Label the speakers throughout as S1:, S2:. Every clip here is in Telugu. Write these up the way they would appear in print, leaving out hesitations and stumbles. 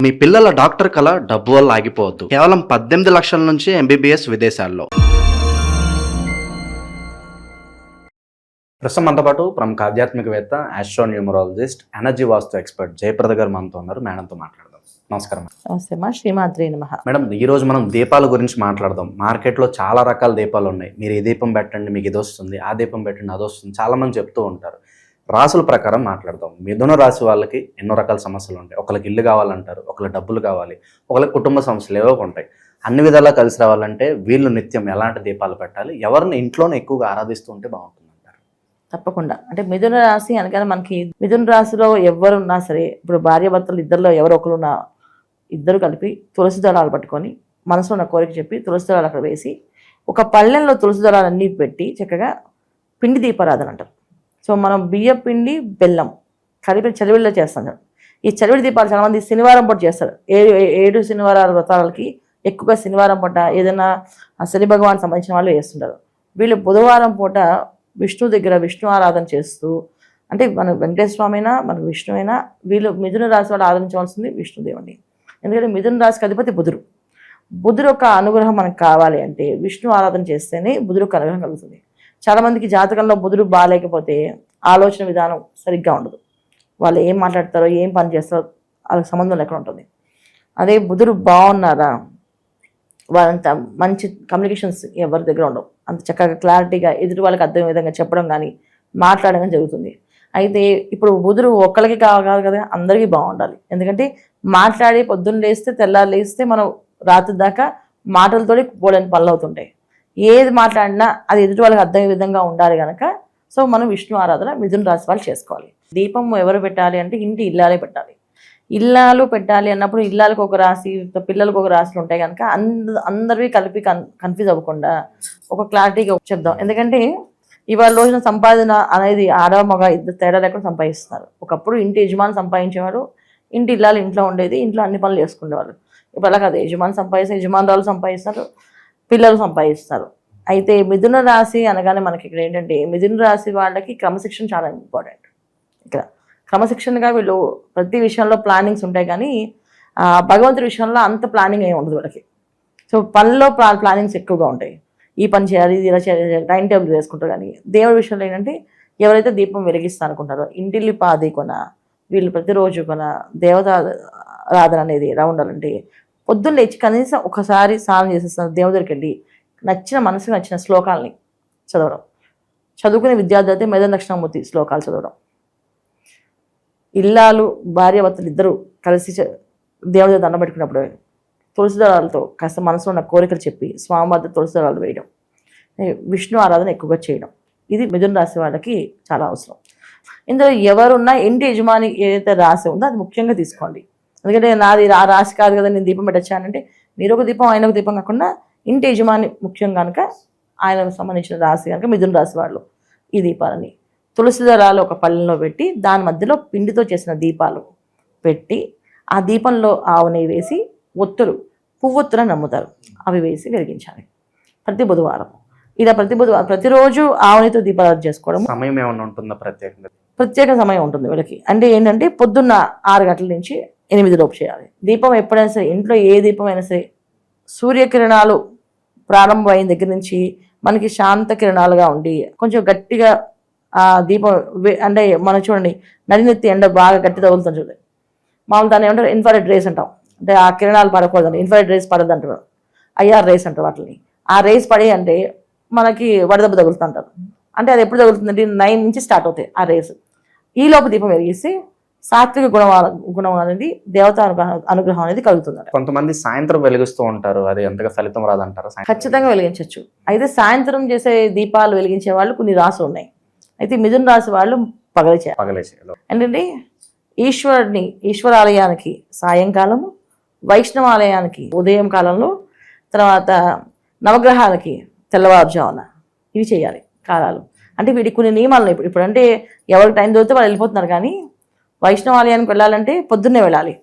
S1: మీ పిల్లల డాక్టర్ కళ డబ్బు వల్ల ఆగిపోవద్దు. కేవలం 18 లక్షల నుంచి ఎంబీబీఎస్ విదేశాల్లో. ప్రస్తుతం మనతో పాటు ప్రముఖ ఆధ్యాత్మికవేత్త, ఆస్ట్రోన్యూమరాలజిస్ట్, ఎనర్జీ వాస్తు ఎక్స్పర్ట్ జయప్రద గారు మనతో ఉన్నారు. మేడంతో మాట్లాడదాం. నమస్కారం.
S2: నమస్తే మా శ్రీమాత్రే నమః.
S1: మేడం, ఈ రోజు మనం దీపాల గురించి మాట్లాడదాం. మార్కెట్లో చాలా రకాల దీపాలు ఉన్నాయి. మీరు ఈ దీపం పెట్టండి మీకు ఇది వస్తుంది, ఆ దీపం పెట్టండి అది వస్తుంది, చాలా మంది చెప్తూ ఉంటారు. రాసుల ప్రకారం మాట్లాడదాం. మిథున రాశి వాళ్ళకి ఎన్నో రకాల సమస్యలు ఉంటాయి. ఒకరికి ఇల్లు కావాలంటారు, ఒకరికి డబ్బులు కావాలి, ఒకరికి కుటుంబ సమస్యలు ఏవో ఉంటాయి. అన్ని విధాలా కలిసి రావాలంటే వీళ్ళు నిత్యం ఎలాంటి దీపాలు పెట్టాలి, ఎవరిని ఇంట్లోనే ఎక్కువగా ఆరాధిస్తూ ఉంటే బాగుంటుంది అంటారు?
S2: తప్పకుండా. అంటే మిథున రాశి అనగానే మనకి మిథున రాశిలో ఎవరున్నా సరే, ఇప్పుడు భార్యాభర్తలు ఇద్దరిలో ఎవరో ఒకరున్నా ఇద్దరు కలిపి తులసి దళాలు పట్టుకొని మనసులో ఉన్న కోరిక చెప్పి తులసి దళాలు అక్కడ వేసి ఒక పళ్ళెంలో తులసి దళాలన్నీ పెట్టి చక్కగా పిండి దీపారాధన అంటారు. సో మనం బియ్య పిండి బెల్లం కలిపి చలివిడిలో చేస్తాం. ఈ చలివిడి దీపాలు చాలామంది శనివారం పూట చేస్తారు. ఏడు శనివారాల వ్రతాలకి ఎక్కువగా శనివారం పూట ఏదైనా శని భగవాన్ సంబంధించిన వాళ్ళు వేస్తుంటారు. వీళ్ళు బుధవారం పూట విష్ణు దగ్గర విష్ణు ఆరాధన చేస్తూ, అంటే మన వెంకటేశ్వర స్వామి అయినా మనకు విష్ణు అయినా, వీళ్ళు మిథున రాశి వాళ్ళు ఆరాధించవలసింది విష్ణుదేవుని. ఎందుకంటే మిథున రాశికి అధిపతి బుధుడు. బుధుడు యొక్క అనుగ్రహం మనకు కావాలి అంటే విష్ణు ఆరాధన చేస్తేనే బుధుడికి అనుగ్రహం కలుగుతుంది. చాలామందికి జాతకంలో బుధుడు బాగాలేకపోతే ఆలోచన విధానం సరిగ్గా ఉండదు. వాళ్ళు ఏం మాట్లాడతారో ఏం పని చేస్తారో వాళ్ళకి సంబంధం లేకుండా ఉంటుంది. అదే బుధుడు బాగున్నారా, వాళ్ళంత మంచి కమ్యూనికేషన్స్ ఎవరి దగ్గర ఉండవు. అంత చక్కగా క్లారిటీగా ఎదుటి వాళ్ళకి అర్థం విధంగా చెప్పడం కానీ మాట్లాడడం జరుగుతుంది. అయితే ఇప్పుడు బుధుడు ఒక్కరికి కావాలి కదా, అందరికీ బాగుండాలి. ఎందుకంటే మాట్లాడి పొద్దున్న లేస్తే తెల్లారు లేస్తే మనం రాత్రి దాకా మాటలతోటి పోలేని పనులు అవుతుంటాయి. ఏది మాట్లాడినా అది ఎదుటి వాళ్ళకి అర్థమయ్యే విధంగా ఉండాలి కనుక సో మనం విష్ణు ఆరాధన మిథున రాశి వాళ్ళు చేసుకోవాలి. దీపం ఎవరు పెట్టాలి అంటే ఇంటి ఇల్లాలే పెట్టాలి. ఇల్లాలు పెట్టాలి అన్నప్పుడు ఇల్లాలకు ఒక రాశి, పిల్లలకు ఒక రాశులు ఉంటాయి కనుక అందరివి కలిపి కన్ఫ్యూజ్ అవ్వకుండా ఒక క్లారిటీగా చెప్దాం. ఎందుకంటే ఇవాళ రోజున సంపాదన అనేది ఆడవ మగ ఇద్దరు తేడా లేకుండా సంపాదిస్తున్నారు. ఒకప్పుడు ఇంటి యజమాని సంపాదించేవాడు, ఇంటి ఇల్లాలు ఇంట్లో ఉండేది, ఇంట్లో అన్ని పనులు చేసుకునేవాళ్ళు. ఇప్పుడు అలా కాదు, యజమాని సంపాదిస్తారు, యజమానురాలు సంపాదిస్తారు, పిల్లలు సంపాదిస్తారు. అయితే మిథున రాశి అనగానే మనకి ఇక్కడ ఏంటంటే మిథున రాశి వాళ్ళకి క్రమశిక్షణ చాలా ఇంపార్టెంట్. ఇక్కడ క్రమశిక్షణగా వీళ్ళు ప్రతి విషయంలో ప్లానింగ్స్ ఉంటాయి, కానీ భగవంతుడి విషయంలో అంత ప్లానింగ్ ఏమి ఉండదు వీళ్ళకి. సో పనిలో ప్లానింగ్స్ ఎక్కువగా ఉంటాయి. ఈ పని చేయాలి, ఇది ఇలా చేయాలి, టైం టేబుల్ వేసుకుంటారు. కానీ దేవుడి విషయంలో ఏంటంటే ఎవరైతే దీపం వెలిగిస్తా అనుకుంటారో ఇంటిల్లి పాది కొన, వీళ్ళు ప్రతిరోజు కొన దేవత ఆరాధన అనేది ఎలా ఉండాలంటే పొద్దున్న లేచి కనీసం ఒకసారి స్నానం చేసేస్తారు, దేవుడి దగ్గరికి వెళ్ళి మనసుకు నచ్చిన శ్లోకాలని చదవడం. చదువుకునే విద్యార్థి అయితే మేధా దక్షిణామూర్తి శ్లోకాలు చదవడం. ఇల్లాలు భార్యాభర్తలు ఇద్దరు కలిసి దేవుడి దగ్గర దండం పెట్టుకున్నప్పుడు తులసి దళాలతో కాస్త మనసులో ఉన్న కోరికలు చెప్పి స్వామివారి తులసి దళాలు వేయడం, విష్ణు ఆరాధన ఎక్కువగా చేయడం, ఇది మిథున రాశి వాళ్ళకి చాలా అవసరం. ఇందులో ఎవరున్నా ఇంటి యజమాని ఏదైతే రాశి ఉందో అది ముఖ్యంగా తీసుకోండి. ఎందుకంటే నాది ఆ రాశి కాదు కదా నేను దీపం పెట్టచ్చానంటే మీరు ఒక దీపం ఆయన ఒక దీపం కాకుండా ఇంటి యజమాని ముఖ్యం కనుక ఆయనకు సంబంధించిన రాశి కనుక మిథున రాశి వాళ్ళు ఈ దీపాలని తులసి దళాలు ఒక పళ్ళెంలో పెట్టి దాని మధ్యలో పిండితో చేసిన దీపాలు పెట్టి ఆ దీపంలో ఆవు నెయ్యి వేసి ఒత్తులు పువ్వొత్తులని నమ్ముతారు, అవి వేసి వెలిగించాలి ప్రతి బుధవారం. ఇలా ప్రతి బుధవారం ప్రతిరోజు ఆవునితో దీపారాధన చేసుకోవడం.
S1: సమయం ఏమైనా ఉంటుందా?
S2: ప్రత్యేక సమయం ఉంటుంది వీళ్ళకి. అంటే ఏంటంటే పొద్దున్న 6 గంటల నుంచి 8 లోపు చేయాలి. దీపం ఎప్పుడైనా సరే, ఇంట్లో ఏ దీపం అయినా సరే సూర్యకిరణాలు ప్రారంభమైన దగ్గర నుంచి మనకి శాంత కిరణాలుగా ఉండి కొంచెం గట్టిగా ఆ దీపం అంటే మనం చూడండి నడినెత్తి ఎండ బాగా గట్టి తగులుతుంది చూడండి, మామూలు దాన్ని ఏమంటారు ఇన్ఫ్రారెడ్ రేస్ అంటాం. అంటే ఆ కిరణాలు పడకూడదండి, ఇన్ఫ్రారెడ్ రేస్ పడద్దు అంటారు, ఐఆర్ రేస్ అంటారు వాటిని. ఆ రేస్ పడి అంటే మనకి వడదెబ్బ తగులుతుంటారు. అంటే అది ఎప్పుడు తగులుతుందంటే 9 నుంచి స్టార్ట్ అవుతాయి ఆ రేసు. ఈ లోపు దీపం వెలిగిస్తే సాత్విక గుణం అనేది దేవత అనుగ్రహం అనేది కలుగుతుంది.
S1: కొంతమంది సాయంత్రం వెలిగిస్తూ ఉంటారు, అది ఎంతగా ఫలితం రాదంటారు?
S2: ఖచ్చితంగా వెలిగించవచ్చు. అయితే సాయంత్రం చేసే దీపాలు వెలిగించే వాళ్ళు కొన్ని రాసులు ఉన్నాయి. అయితే మిథున రాశి వాళ్ళు పగలే చేయాలి. ఏంటంటే ఈశ్వరాలయానికి సాయంకాలము, వైష్ణవాలయానికి ఉదయం కాలంలో, తర్వాత నవగ్రహాలకి తెల్లవారుజామున ఇవి చేయాలి కాలాలు. అంటే వీటికి కొన్ని నియమాలు ఇప్పుడు అంటే ఎవరికి టైం దొరికితే వాళ్ళు వెళ్ళిపోతున్నారు. కానీ వైష్ణవాలయానికి వెళ్ళాలంటే పొద్దున్నే వెళ్ళాలి.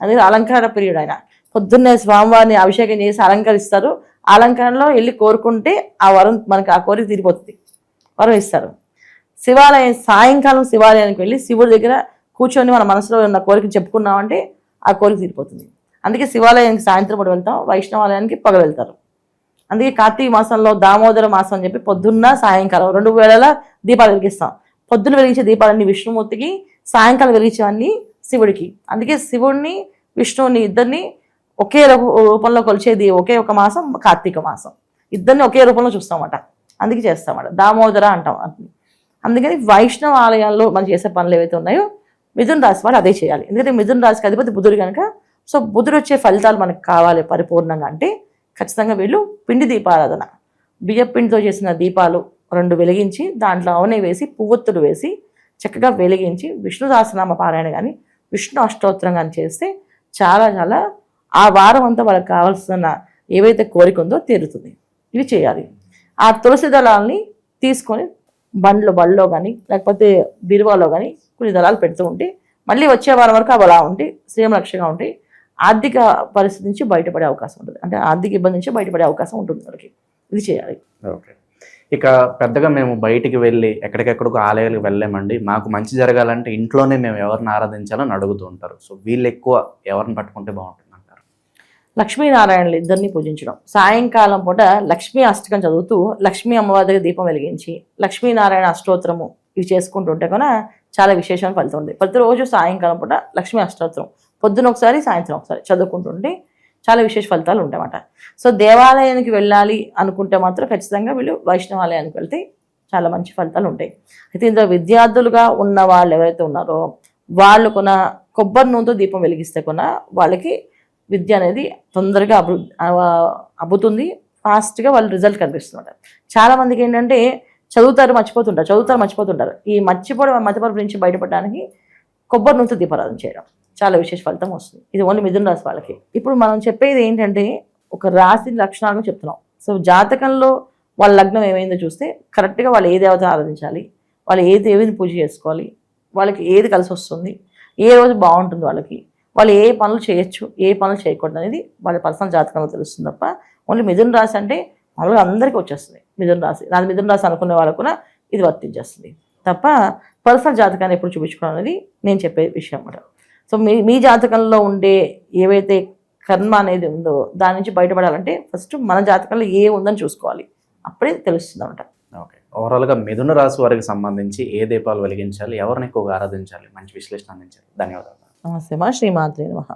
S2: అది అలంకార పీరియడ్. ఆయన పొద్దున్నే స్వామివారిని అభిషేకం చేసి అలంకరిస్తారు. అలంకరణలో వెళ్ళి కోరుకుంటే ఆ వరం మనకి ఆ కోరిక తీరిపోతుంది, వరం ఇస్తారు. సాయంకాలం శివాలయానికి వెళ్ళి శివుడి దగ్గర కూర్చొని మన మనసులో ఉన్న కోరిక చెప్పుకున్నామంటే ఆ కోరిక తీరిపోతుంది. అందుకే శివాలయానికి సాయంత్రం పూట వెళ్తాం, వైష్ణవాలయానికి పగలు వెళ్తారు. అందుకే కార్తీక మాసంలో దామోదర మాసం అని చెప్పి పొద్దున్న సాయంకాలం 2 వేళల దీపాలు వెలిగిస్తాం. పొద్దున్న వెలిగించే దీపాలన్నీ విష్ణుమూర్తికి, సాయంకాలం వెలిగించేవన్నీ శివుడికి. అందుకే శివుడిని విష్ణువుని ఇద్దరిని ఒకే రూపంలో కొలిచేది ఒకే ఒక మాసం కార్తీక మాసం. ఇద్దరిని ఒకే రూపంలో చూస్తామట, అందుకే చేస్తామట, దామోదర అంటాం. అందుకని వైష్ణవ ఆలయాల్లో మనం చేసే పనులు ఏవైతే ఉన్నాయో మిథున రాశి వారు అదే చేయాలి. ఎందుకంటే మిథున రాశికి అధిపతి బుధుడు కనుక, సో బుధుడు వచ్చే ఫలితాలు మనకు కావాలి పరిపూర్ణంగా అంటే ఖచ్చితంగా వీళ్ళు పిండి దీపారాధన, బియ్య పిండితో చేసిన దీపాలు 2 వెలిగించి దాంట్లో అవనే వేసి పువ్వొత్తులు వేసి చక్కగా వెలిగించి విష్ణు సహస్రనామ పారాయణ కానీ విష్ణు అష్టోత్తరం కానీ చేస్తే చాలా చాలా ఆ వారం అంతా వాళ్ళకి కావాల్సిన ఏవైతే కోరిక ఉందో తీరుతుంది. ఇవి చేయాలి. ఆ తులసి దళాలని తీసుకొని బళ్ళలో కానీ లేకపోతే బీరువాలో కానీ కొన్ని దళాలు పెడుతూ ఉంటే మళ్ళీ వచ్చే వారం వరకు అవి అలా ఉంటే శ్రీమరక్షగా ఉంటాయి. ఆర్థిక పరిస్థితి నుంచి బయటపడే అవకాశం ఉంటుంది, అంటే ఆర్థిక ఇబ్బంది నుంచి బయటపడే అవకాశం ఉంటుంది వాళ్ళకి. ఇది చేయాలి.
S1: ఓకే. ఇక పెద్దగా మేము బయటికి వెళ్ళి ఎక్కడికెక్కడికో ఆలయాలకు వెళ్ళలేమండి, మాకు మంచి జరగాలంటే ఇంట్లోనే మేము ఎవరిని ఆరాధించాలని అడుగుతూ ఉంటారు. సో వీళ్ళు ఎక్కువ ఎవరిని పట్టుకుంటే బాగుంటుంది అంటారు?
S2: లక్ష్మీనారాయణలు ఇద్దరిని పూజించడం, సాయంకాలం పూట లక్ష్మీ అష్టకం చదువుతూ లక్ష్మీ అమ్మవారి దగ్గర దీపం వెలిగించి లక్ష్మీనారాయణ అష్టోత్తరము ఇవి చేసుకుంటుంటే కూడా చాలా విశేషమైన ఫలితం ఉంది. ప్రతిరోజు సాయంకాలం పూట లక్ష్మీ అష్టోత్తరం పొద్దున ఒకసారి సాయంత్రం ఒకసారి చదువుకుంటుంటే చాలా విశేష ఫలితాలు ఉంటాయన్నమాట. సో దేవాలయానికి వెళ్ళాలి అనుకుంటే మాత్రం ఖచ్చితంగా వీళ్ళు వైష్ణవాలయానికి వెళ్తే చాలా మంచి ఫలితాలు ఉంటాయి. అయితే ఇందులో విద్యార్థులుగా ఉన్న వాళ్ళు ఎవరైతే ఉన్నారో వాళ్ళు కొబ్బరి నూనెతో దీపం వెలిగిస్తే వాళ్ళకి విద్య అనేది తొందరగా అబ్బుతుంది, ఫాస్ట్గా వాళ్ళు రిజల్ట్ కనిపిస్తున్నారు. చాలామందికి ఏంటంటే చదువుతారు మర్చిపోతుంటారు. ఈ మతిపరుపు నుంచి బయటపడడానికి కొబ్బరి నూనెతో దీపారాధన చేయడం చాలా విశేష ఫలితం వస్తుంది. ఇది ఓన్లీ మిథున రాశి వాళ్ళకి. ఇప్పుడు మనం చెప్పేది ఏంటంటే ఒక రాశి లక్షణాలను చెప్తున్నాం. సో జాతకంలో వాళ్ళ లగ్నం ఏమైందో చూస్తే కరెక్ట్గా వాళ్ళు ఏ దేవత ఆరాధించాలి, వాళ్ళు ఏ దేవిని పూజ చేసుకోవాలి, వాళ్ళకి ఏది కలిసి వస్తుంది, ఏ రోజు బాగుంటుంది వాళ్ళకి, వాళ్ళు ఏ పనులు చేయొచ్చు, ఏ పనులు చేయకూడదు అనేది వాళ్ళ పర్సనల్ జాతకంలో తెలుస్తుంది తప్ప ఓన్లీ మిథున రాశి అంటే మామూలుగా అందరికీ వచ్చేస్తుంది. మిథున రాశి అనుకునే వాళ్ళకు కూడా ఇది వర్తించేస్తుంది తప్ప పర్సనల్ జాతకాన్ని ఎప్పుడు చూపించుకోవడం అనేది నేను చెప్పే విషయం అన్నమాట. సో మీ జాతకంలో ఉండే ఏవైతే కర్మ అనేది ఉందో దాని నుంచి బయటపడాలంటే ఫస్ట్ మన జాతకంలో ఏ ఉందని చూసుకోవాలి, అప్పుడే తెలుస్తుంది అన్నమాట.
S1: ఓకే. ఓవరాల్గా మిథున రాశి వారికి సంబంధించి ఏ దీపాలు వెలిగించాలి, ఎవరిని ఎక్కువగా ఆరాధించాలి, మంచి విశ్లేషణ అందించాలి. ధన్యవాదాలు.
S2: నమస్తే మా శ్రీమాత్రే నమః.